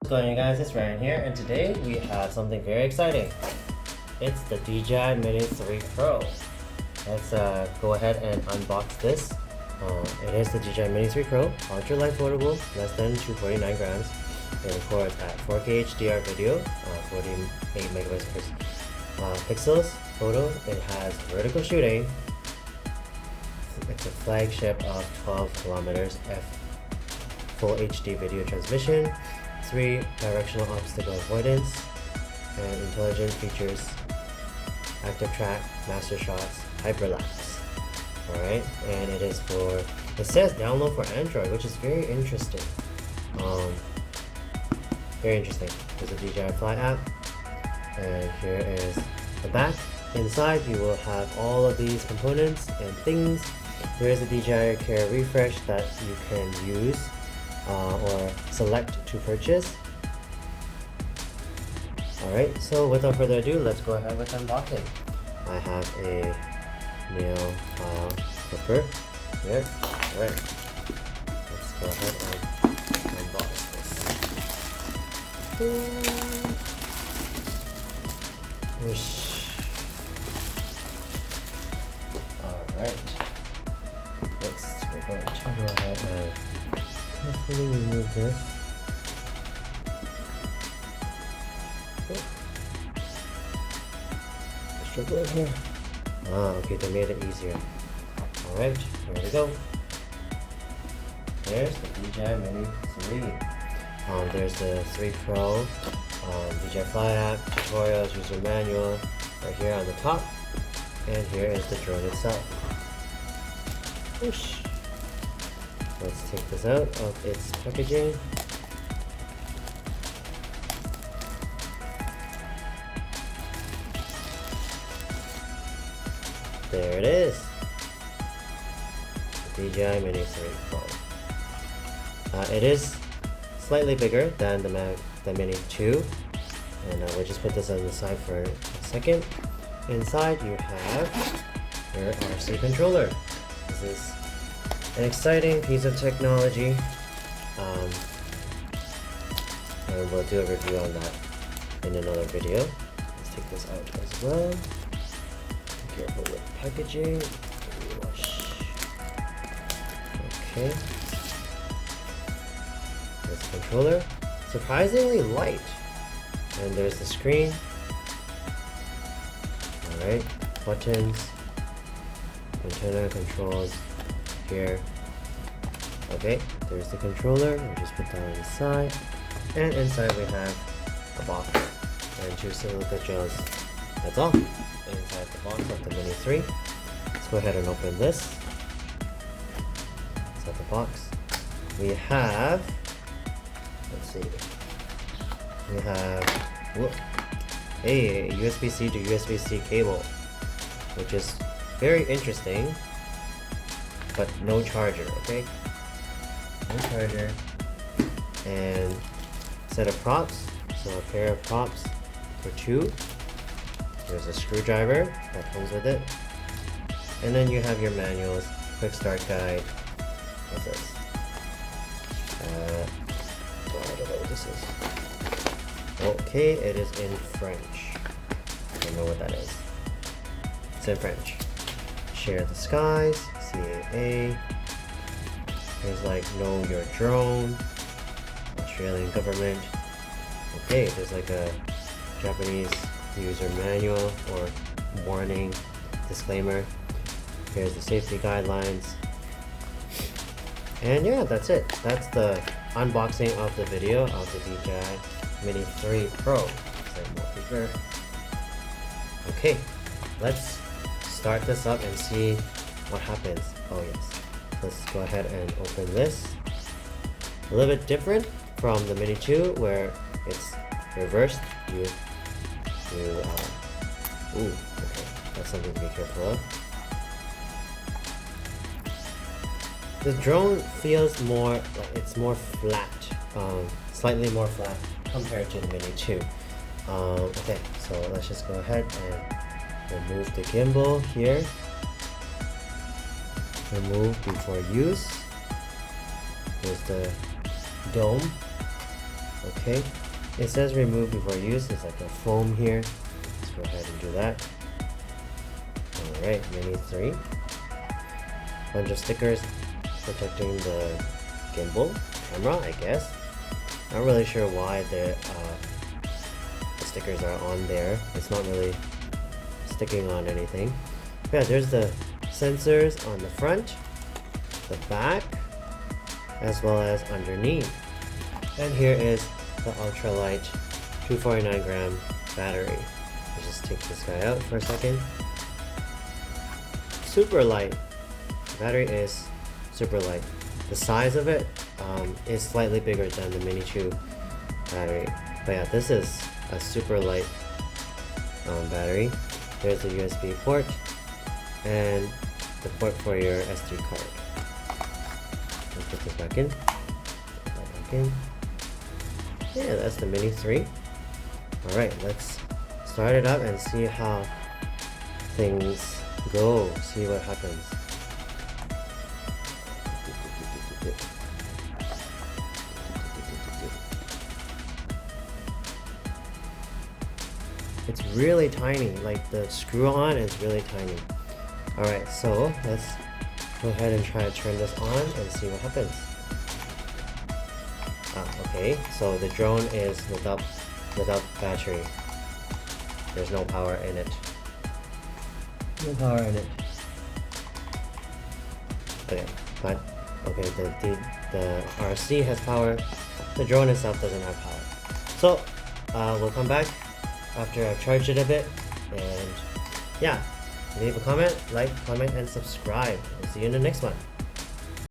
What's going on, guys? It's Ryan here, and today we have something very exciting. It's the DJI Mini 3 Pro. Let's go ahead and unbox this. It is the DJI Mini 3 Pro, ultra light foldable, less than 249 grams. It records at 4K HDR video, 48 megabytes per pixels photo. It has vertical shooting. It's a flagship of 12 kilometers full HD video transmission, 3 directional obstacle avoidance, and intelligent features: active track, master shots, hyperlapse. Alright, and it says download for Android, which is very interesting. Very interesting. There's a DJI Fly app, and here is the back. Inside you will have all of these components and things. There is a DJI Care refresh that you can use or select to purchase. Alright, so without further ado, let's go ahead with unboxing. I have a nail file clipper here. Alright, let's go ahead and unbox this. Whoosh. Alright, we're going to go ahead and carefully remove this. Struggle here. Okay, they made it easier. Alright, here we go. There's the DJI Mini 3. There's the 3 Pro, DJI Fly app, tutorials, user manual, right here on the top. And here is the drone itself. Whoosh. Let's take this out of its packaging. There it is. The DJI Mini 3 Pro. It is slightly bigger than the Mini 2. And we'll just put this on the side for a second. Inside you have your RC controller. This is an exciting piece of technology, and we'll do a review on that in another video. Let's take this out as well. Be careful with packaging. Okay. This controller, surprisingly light, and there's the screen. Alright, buttons, antenna controls here. Okay, there's the controller. We'll just put that on the side. And inside we have a box and 2 silica gels. That's all inside the box of the Mini 3. Let's go ahead and open this. Inside the box, we have, let's see, we have, a USB-C to USB-C cable, which is very interesting, but no charger. Okay, no charger. And a set of props, so a pair of props for 2. There's a screwdriver that comes with it, and then you have your manuals, quick start guide. What's this? I don't know what this is. Okay, it is in French. I don't know what that is. It's in French. Share the skies, CAA. There's like know your drone, Australian government. Okay, there's like a Japanese user manual or warning, disclaimer. Here's the safety guidelines. And yeah, that's it. That's the unboxing of the video of the DJI Mini 3 Pro. Okay, let's start this up and see what happens. Oh yes, let's go ahead and open this. A little bit different from the Mini 2 where it's reversed. Okay, that's something to be careful of. The drone feels more, it's more flat, slightly more flat compared to the Mini 2. Okay, so let's just go ahead and remove the gimbal here. Remove before use. There's the dome. Okay, it says remove before use. It's like a foam here. Let's go ahead and do that. Alright, Mini 3. Bunch of stickers protecting the gimbal camera, I guess. Not really sure why the stickers are on there. It's not really sticking on anything. Yeah, there's the sensors on the front, the back, as well as underneath. And here is the ultralight 249 gram battery. Let's just take this guy out for a second. Super light. The battery is super light. The size of it is slightly bigger than the Mini 2 battery. But yeah, this is a super light battery. There's a USB port and the port for your SD card. Let's put this back in. Put that back in. Yeah, that's the Mini 3. Alright, let's start it up and see how things go. See what happens. It's really tiny, like the screw on is really tiny. Alright, so let's go ahead and try to turn this on and see what happens. Okay, so the drone is without battery. There's no power in it. No power in it. Okay, but okay, the RC has power. The drone itself doesn't have power. So we'll come back after I've charged it a bit, and yeah, leave a comment, like, comment, and subscribe. I'll see you in the next one.